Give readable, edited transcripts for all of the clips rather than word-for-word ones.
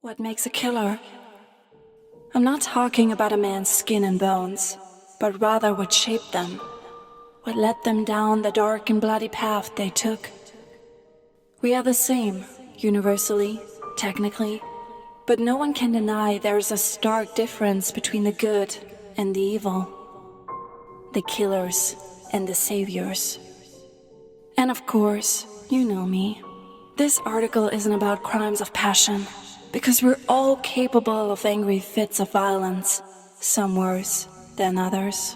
What makes a killer? I'm not talking about a man's skin and bones, but rather what shaped them, what led them down the dark and bloody path they took. We are the same, universally, technically, but no one can deny there is a stark difference between the good and the evil, the killers and the saviors. And of course, you know me. This article isn't about crimes of passion, because we're all capable of angry fits of violence, some worse than others.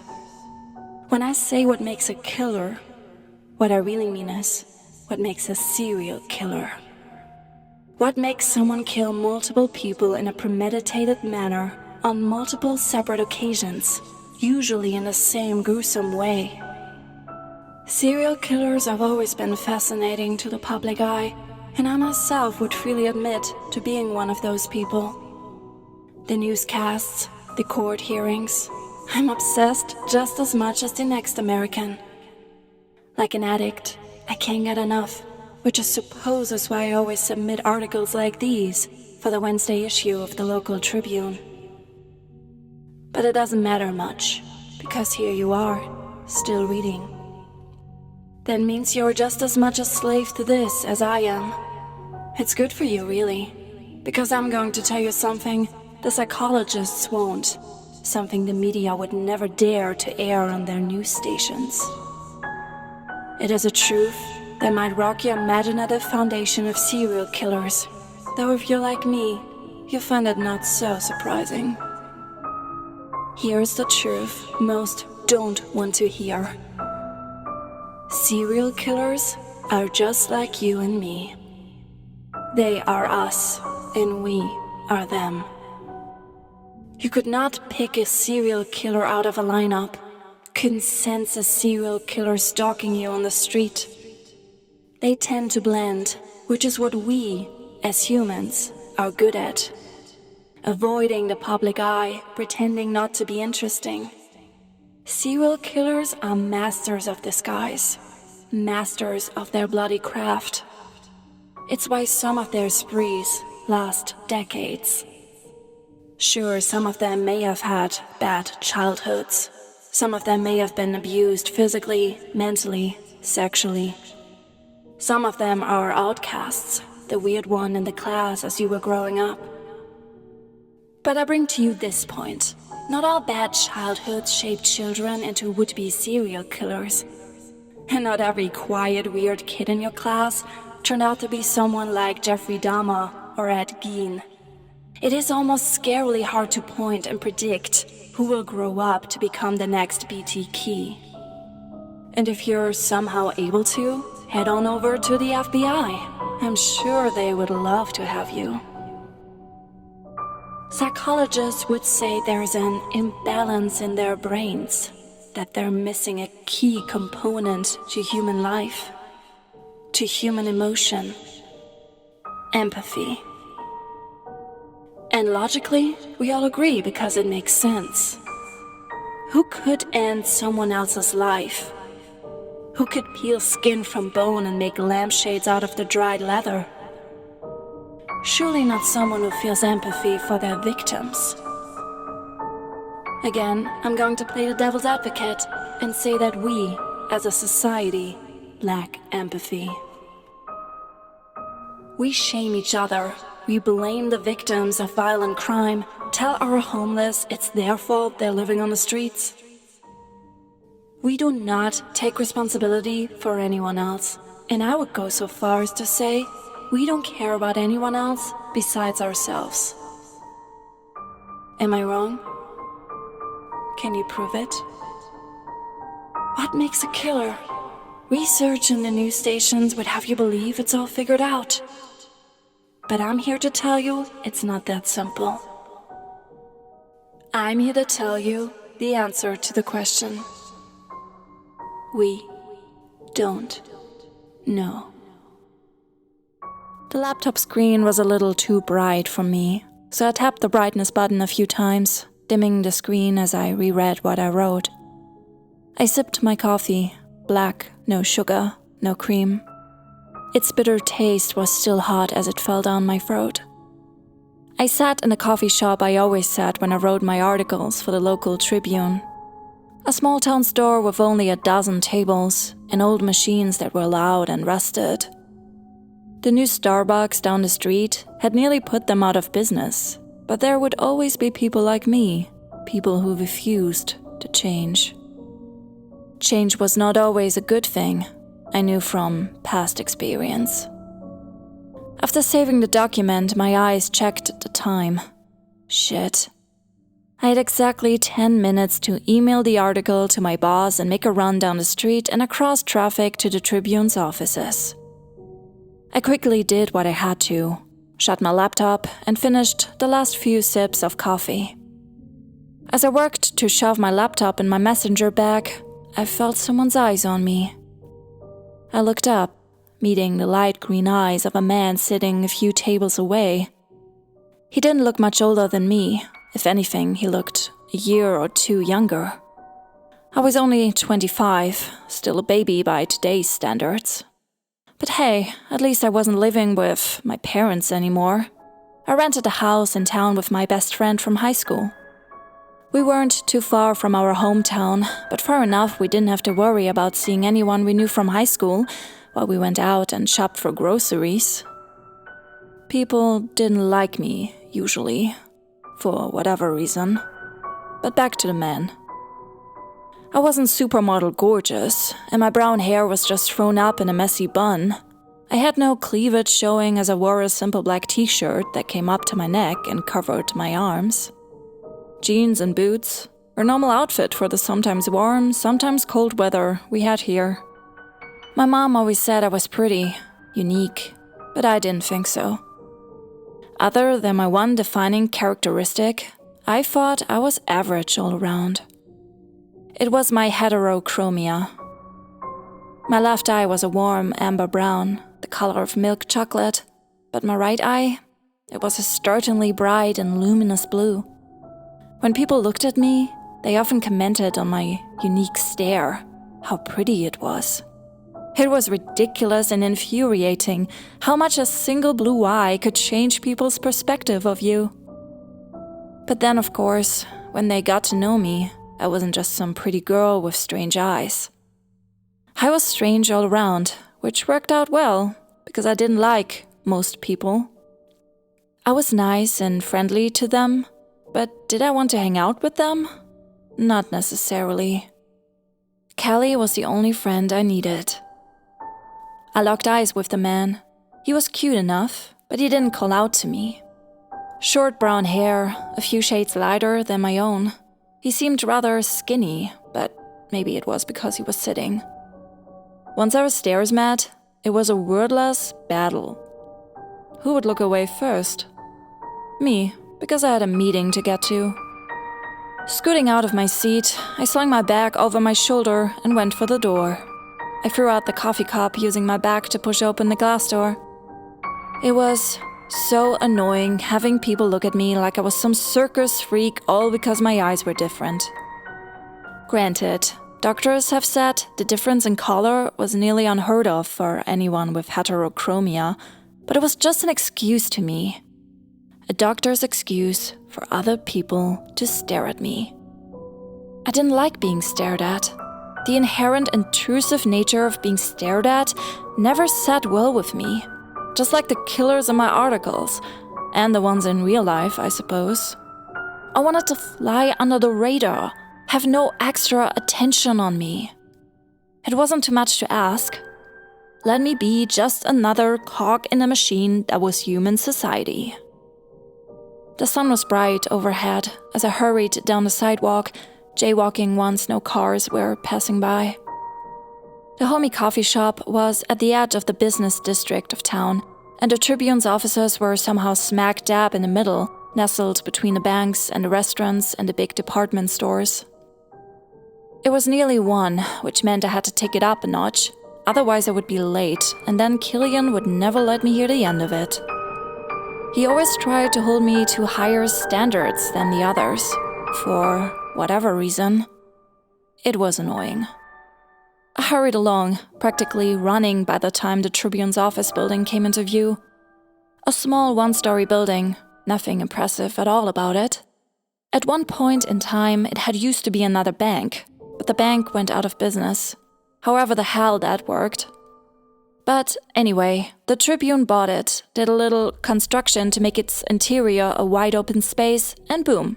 When I say what makes a killer, what I really mean is what makes a serial killer. What makes someone kill multiple people in a premeditated manner on multiple separate occasions, usually in the same gruesome way. Serial killers have always been fascinating to the public eye, and I myself would freely admit to being one of those people. The newscasts, the court hearings, I'm obsessed just as much as the next American. Like an addict, I can't get enough, which I suppose is why I always submit articles like these for the Wednesday issue of the local Tribune. But it doesn't matter much, because here you are, still reading. That means you're just as much a slave to this as I am. It's good for you, really, because I'm going to tell you something the psychologists won't, something the media would never dare to air on their news stations. It is a truth that might rock your imaginative foundation of serial killers, though if you're like me, you find it not so surprising. Here's the truth most don't want to hear. Serial killers are just like you and me. They are us, and we are them. You could not pick a serial killer out of a lineup. Couldn't sense a serial killer stalking you on the street. They tend to blend, which is what we, as humans, are good at. Avoiding the public eye, pretending not to be interesting. Serial killers are masters of disguise, masters of their bloody craft. It's why some of their sprees last decades. Sure, some of them may have had bad childhoods. Some of them may have been abused physically, mentally, sexually. Some of them are outcasts, the weird one in the class as you were growing up. But I bring to you this point. Not all bad childhoods shape children into would-be serial killers. And not every quiet, weird kid in your class turned out to be someone like Jeffrey Dahmer or Ed Gein. It is almost scarily hard to point and predict who will grow up to become the next BT Key. And if you're somehow able to, head on over to the FBI. I'm sure they would love to have you. Psychologists would say there's an imbalance in their brains, that they're missing a key component to human life, to human emotion, empathy. And logically, we all agree because it makes sense. Who could end someone else's life? Who could peel skin from bone and make lampshades out of the dried leather? Surely not someone who feels empathy for their victims. Again, I'm going to play the devil's advocate and say that we, as a society, lack empathy. We shame each other. We blame the victims of violent crime, tell our homeless it's their fault they're living on the streets. We do not take responsibility for anyone else, and I would go so far as to say we don't care about anyone else besides ourselves. Am I wrong? Can you prove it? What makes a killer? Research in the news stations would have you believe it's all figured out. But I'm here to tell you it's not that simple. I'm here to tell you the answer to the question. We don't know. The laptop screen was a little too bright for me, so I tapped the brightness button a few times, dimming the screen as I reread what I wrote. I sipped my coffee, black, no sugar, no cream. Its bitter taste was still hot as it fell down my throat. I sat in the coffee shop I always sat when I wrote my articles for the local Tribune. A small town store with only a dozen tables and old machines that were loud and rusted. The new Starbucks down the street had nearly put them out of business, but there would always be people like me, people who refused to change. Change was not always a good thing, I knew from past experience. After saving the document, my eyes checked the time. Shit. I had exactly 10 minutes to email the article to my boss and make a run down the street and across traffic to the Tribune's offices. I quickly did what I had to, shut my laptop, and finished the last few sips of coffee. As I worked to shove my laptop in my messenger bag, I felt someone's eyes on me. I looked up, meeting the light green eyes of a man sitting a few tables away. He didn't look much older than me. If anything, he looked a year or two younger. I was only 25, still a baby by today's standards. But hey, at least I wasn't living with my parents anymore. I rented a house in town with my best friend from high school. We weren't too far from our hometown, but far enough we didn't have to worry about seeing anyone we knew from high school while we went out and shopped for groceries. People didn't like me, usually, for whatever reason. But back to the man. I wasn't supermodel gorgeous, and my brown hair was just thrown up in a messy bun. I had no cleavage showing as I wore a simple black t-shirt that came up to my neck and covered my arms. Jeans and boots, a normal outfit for the sometimes warm, sometimes cold weather we had here. My mom always said I was pretty, unique, but I didn't think so. Other than my one defining characteristic, I thought I was average all around. It was my heterochromia. My left eye was a warm amber brown, the color of milk chocolate, but my right eye, it was a startlingly bright and luminous blue. When people looked at me, they often commented on my unique stare, how pretty it was. It was ridiculous and infuriating how much a single blue eye could change people's perspective of you. But then, of course, when they got to know me, I wasn't just some pretty girl with strange eyes. I was strange all around, which worked out well, because I didn't like most people. I was nice and friendly to them, but did I want to hang out with them? Not necessarily. Callie was the only friend I needed. I locked eyes with the man. He was cute enough, but he didn't call out to me. Short brown hair, a few shades lighter than my own. He seemed rather skinny, but maybe it was because he was sitting. Once our stares met, it was a wordless battle. Who would look away first? Me, because I had a meeting to get to. Scooting out of my seat, I slung my bag over my shoulder and went for the door. I threw out the coffee cup using my back to push open the glass door. It was so annoying having people look at me like I was some circus freak all because my eyes were different. Granted, doctors have said the difference in color was nearly unheard of for anyone with heterochromia, but it was just an excuse to me. A doctor's excuse for other people to stare at me. I didn't like being stared at. The inherent intrusive nature of being stared at never sat well with me. Just like the killers in my articles, and the ones in real life, I suppose. I wanted to fly under the radar, have no extra attention on me. It wasn't too much to ask. Let me be just another cog in a machine that was human society. The sun was bright overhead as I hurried down the sidewalk, jaywalking once no cars were passing by. The homey coffee shop was at the edge of the business district of town, and the Tribune's offices were somehow smack dab in the middle, nestled between the banks and the restaurants and the big department stores. It was nearly 1, which meant I had to take it up a notch, otherwise I would be late, and then Killian would never let me hear the end of it. He always tried to hold me to higher standards than the others, for whatever reason. It was annoying. I hurried along, practically running by the time the Tribune's office building came into view. A small one-story building, Nothing impressive at all about it. At one point in time, it had used to be another bank, but the bank went out of business. However the hell that worked. But anyway, the Tribune bought it, did a little construction to make its interior a wide open space, and boom.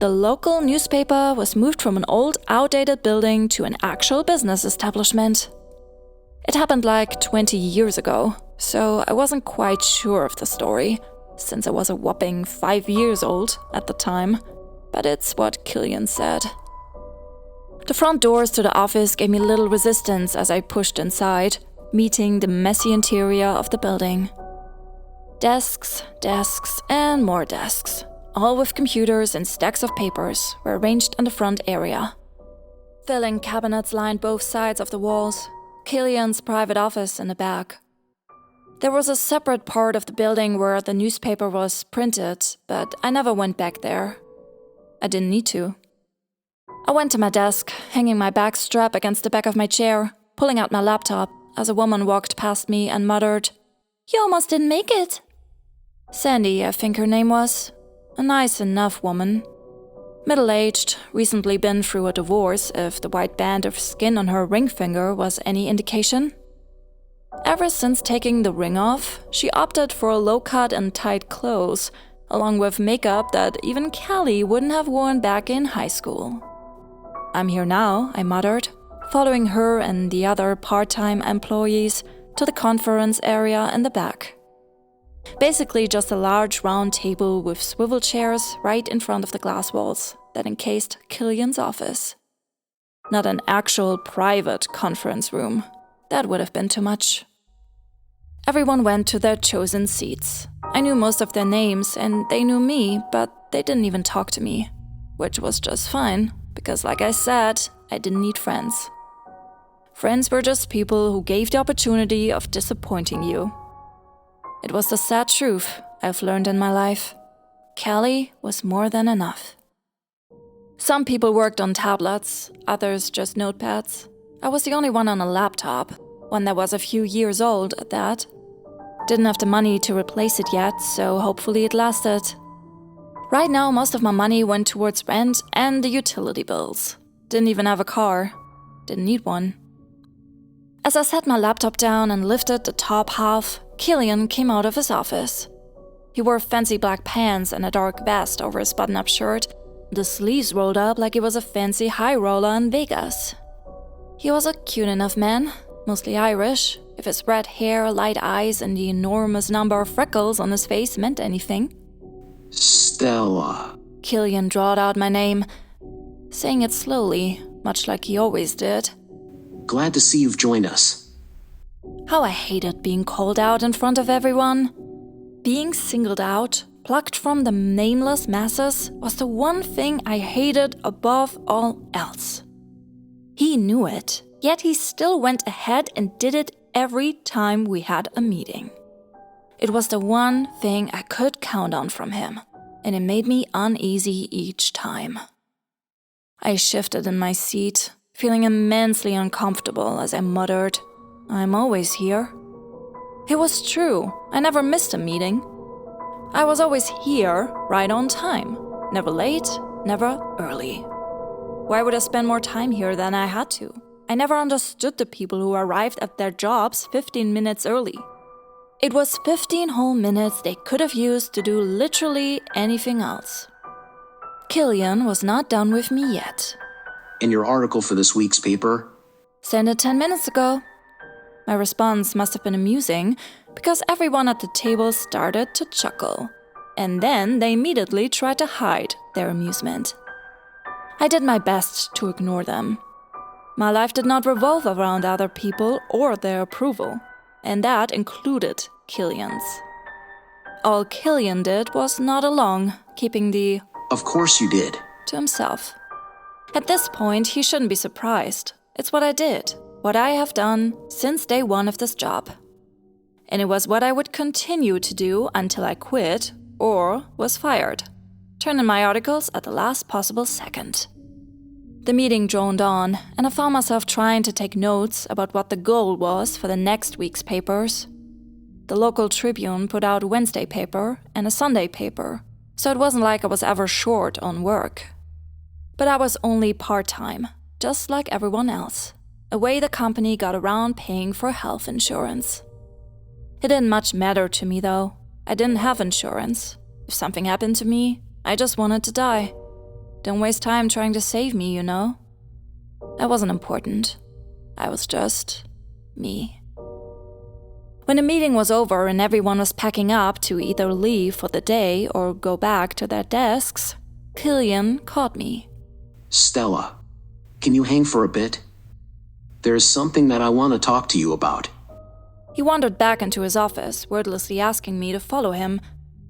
The local newspaper was moved from an old, outdated building to an actual business establishment. It happened like 20 years ago, so I wasn't quite sure of the story, since I was a whopping 5 years old at the time, but it's what Killian said. The front doors to the office gave me little resistance as I pushed inside, meeting the messy interior of the building. Desks, and more desks, all with computers and stacks of papers, were arranged in the front area. Filing cabinets lined both sides of the walls, Killian's private office in the back. There was a separate part of the building where the newspaper was printed, but I never went back there. I didn't need to. I went to my desk, hanging my back strap against the back of my chair, pulling out my laptop, as a woman walked past me and muttered, "You almost didn't make it." Sandy, I think her name was. A nice enough woman. Middle-aged, recently been through a divorce, if the white band of skin on her ring finger was any indication. Ever since taking the ring off, she opted for a low-cut and tight clothes, along with makeup that even Callie wouldn't have worn back in high school. "I'm here now," I muttered, following her and the other part-time employees to the conference area in the back. Basically just a large round table with swivel chairs right in front of the glass walls that encased Killian's office. Not an actual private conference room. That would have been too much. Everyone went to their chosen seats. I knew most of their names and they knew me, but they didn't even talk to me, which was just fine, because like I said, I didn't need friends. Friends were just people who gave the opportunity of disappointing you. It was the sad truth I've learned in my life. Callie was more than enough. Some people worked on tablets, others just notepads. I was the only one on a laptop, one that was a few years old at that. Didn't have the money to replace it yet, so hopefully it lasted. Right now, most of my money went towards rent and the utility bills. Didn't even have a car. Didn't need one. As I set my laptop down and lifted the top half, Killian came out of his office. He wore fancy black pants and a dark vest over his button-up shirt, the sleeves rolled up like he was a fancy high roller in Vegas. He was a cute enough man, mostly Irish, if his red hair, light eyes, and the enormous number of freckles on his face meant anything. Stella. Killian drawled out my name, saying it slowly, much like he always did. Glad to see you've joined us. How I hated being called out in front of everyone. Being singled out, plucked from the nameless masses, was the one thing I hated above all else. He knew it, yet he still went ahead and did it every time we had a meeting. It was the one thing I could count on from him, and it made me uneasy each time. I shifted in my seat, feeling immensely uncomfortable as I muttered, "I'm always here." It was true, I never missed a meeting. I was always here, right on time. Never late, never early. Why would I spend more time here than I had to? I never understood the people who arrived at their jobs 15 minutes early. It was 15 whole minutes they could have used to do literally anything else. Killian was not done with me yet. In your article for this week's paper? Sent it 10 minutes ago. My response must have been amusing, because everyone at the table started to chuckle, and then they immediately tried to hide their amusement. I did my best to ignore them. My life did not revolve around other people or their approval, and that included Killian's. All Killian did was nod along, keeping the "Of course you did" to himself. At this point, he shouldn't be surprised. It's what I did, what I have done since day one of this job. And it was what I would continue to do until I quit or was fired. Turn in my articles at the last possible second. The meeting droned on, and I found myself trying to take notes about what the goal was for the next week's papers. The local Tribune put out a Wednesday paper and a Sunday paper, so it wasn't like I was ever short on work. But I was only part-time, just like everyone else, a way the company got around paying for health insurance. It didn't much matter to me though. I didn't have insurance. If something happened to me, I just wanted to die. Don't waste time trying to save me, you know? That wasn't important. I was just me. When the meeting was over and everyone was packing up to either leave for the day or go back to their desks, Killian caught me. Stella, can you hang for a bit? There's something that I want to talk to you about. He wandered back into his office, wordlessly asking me to follow him,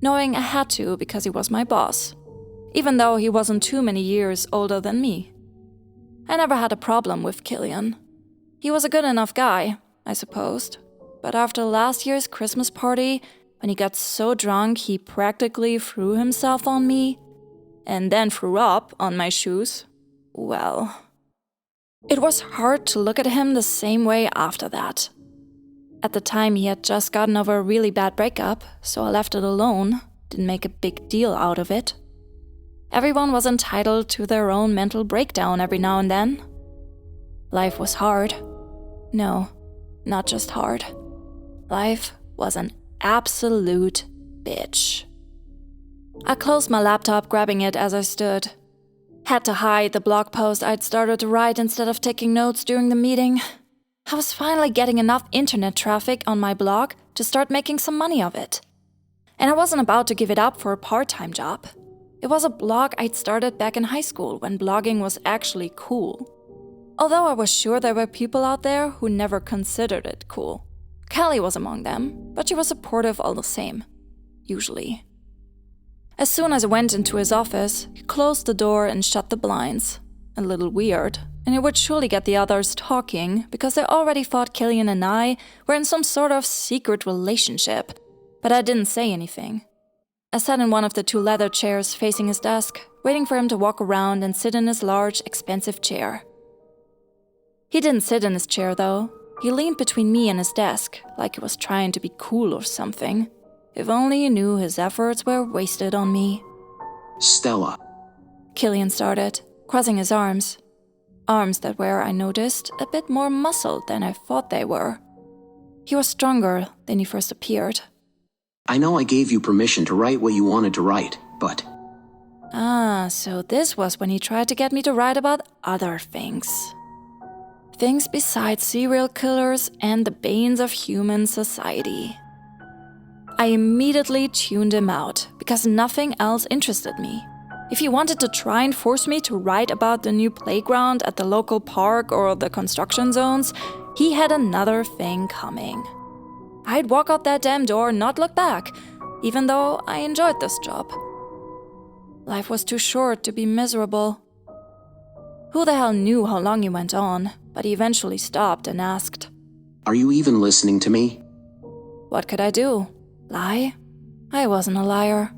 knowing I had to because he was my boss, even though he wasn't too many years older than me. I never had a problem with Killian. He was a good enough guy, I supposed. But after last year's Christmas party, when he got so drunk he practically threw himself on me, and then threw up on my shoes, well, it was hard to look at him the same way after that. At the time he had just gotten over a really bad breakup, so I left it alone, didn't make a big deal out of it. Everyone was entitled to their own mental breakdown every now and then. Life was hard. No, not just hard. Life was an absolute bitch. I closed my laptop, grabbing it as I stood. Had to hide the blog post I'd started to write instead of taking notes during the meeting. I was finally getting enough internet traffic on my blog to start making some money of it. And I wasn't about to give it up for a part-time job. It was a blog I'd started back in high school when blogging was actually cool. Although I was sure there were people out there who never considered it cool. Callie was among them, but she was supportive all the same. Usually. As soon as I went into his office, he closed the door and shut the blinds. A little weird, and it would surely get the others talking because they already thought Killian and I were in some sort of secret relationship, but I didn't say anything. I sat in one of the two leather chairs facing his desk, waiting for him to walk around and sit in his large, expensive chair. He didn't sit in his chair, though. He leaned between me and his desk, like he was trying to be cool or something. If only he knew his efforts were wasted on me. Stella, Killian started, crossing his arms. Arms that were, I noticed, a bit more muscled than I thought they were. He was stronger than he first appeared. I know I gave you permission to write what you wanted to write, but... So this was when he tried to get me to write about other things. Things besides serial killers and the banes of human society. I immediately tuned him out, because nothing else interested me. If he wanted to try and force me to write about the new playground at the local park or the construction zones, he had another thing coming. I'd walk out that damn door and not look back, even though I enjoyed this job. Life was too short to be miserable. Who the hell knew how long he went on, but he eventually stopped and asked, Are you even listening to me? What could I do? Lie? I wasn't a liar.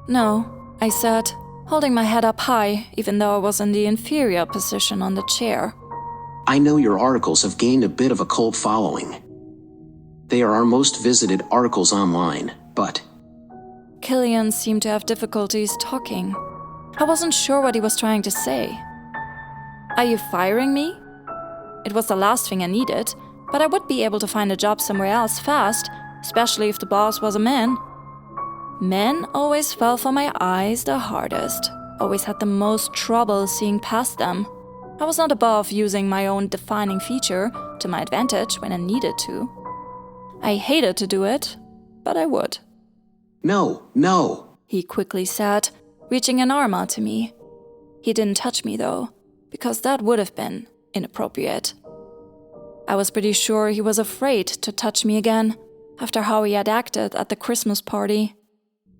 No, I said, holding my head up high, even though I was in the inferior position on the chair. I know your articles have gained a bit of a cult following. They are our most visited articles online, but... Killian seemed to have difficulties talking. I wasn't sure what he was trying to say. Are you firing me? It was the last thing I needed, but I would be able to find a job somewhere else fast, especially if the boss was a man. Men always fell for my eyes the hardest, always had the most trouble seeing past them. I was not above using my own defining feature to my advantage when I needed to. I hated to do it, but I would. No, he quickly said, reaching an arm out to me. He didn't touch me, though, because that would have been inappropriate. I was pretty sure he was afraid to touch me again, after how he had acted at the Christmas party.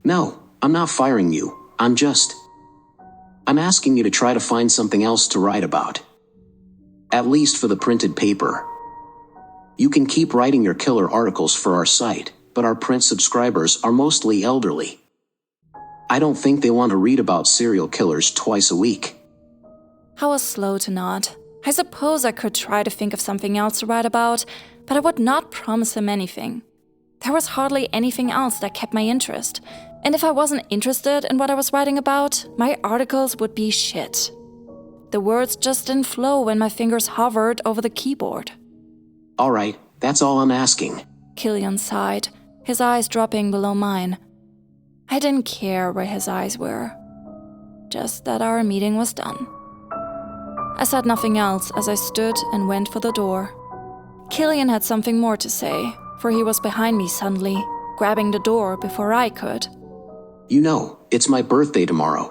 No, I'm not firing you. I'm asking you to try to find something else to write about. At least for the printed paper. You can keep writing your killer articles for our site, but our print subscribers are mostly elderly. I don't think they want to read about serial killers twice a week. I was slow to nod. I suppose I could try to think of something else to write about, but I would not promise him anything. There was hardly anything else that kept my interest, and if I wasn't interested in what I was writing about, my articles would be shit. The words just didn't flow when my fingers hovered over the keyboard. All right, that's all I'm asking. Killian sighed, his eyes dropping below mine. I didn't care where his eyes were, just that our meeting was done. I said nothing else as I stood and went for the door. Killian had something more to say, for he was behind me suddenly, grabbing the door before I could. You know, it's my birthday tomorrow.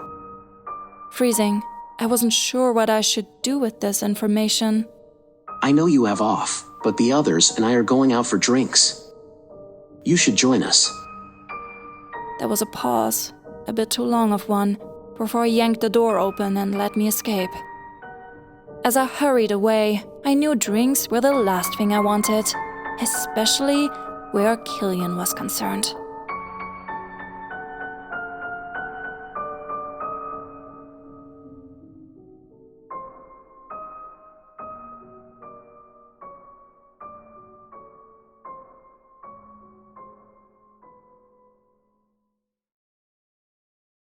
Freezing, I wasn't sure what I should do with this information. I know you have off, but the others and I are going out for drinks. You should join us. There was a pause, a bit too long of one, before he yanked the door open and let me escape. As I hurried away, I knew drinks were the last thing I wanted, especially where Killian was concerned.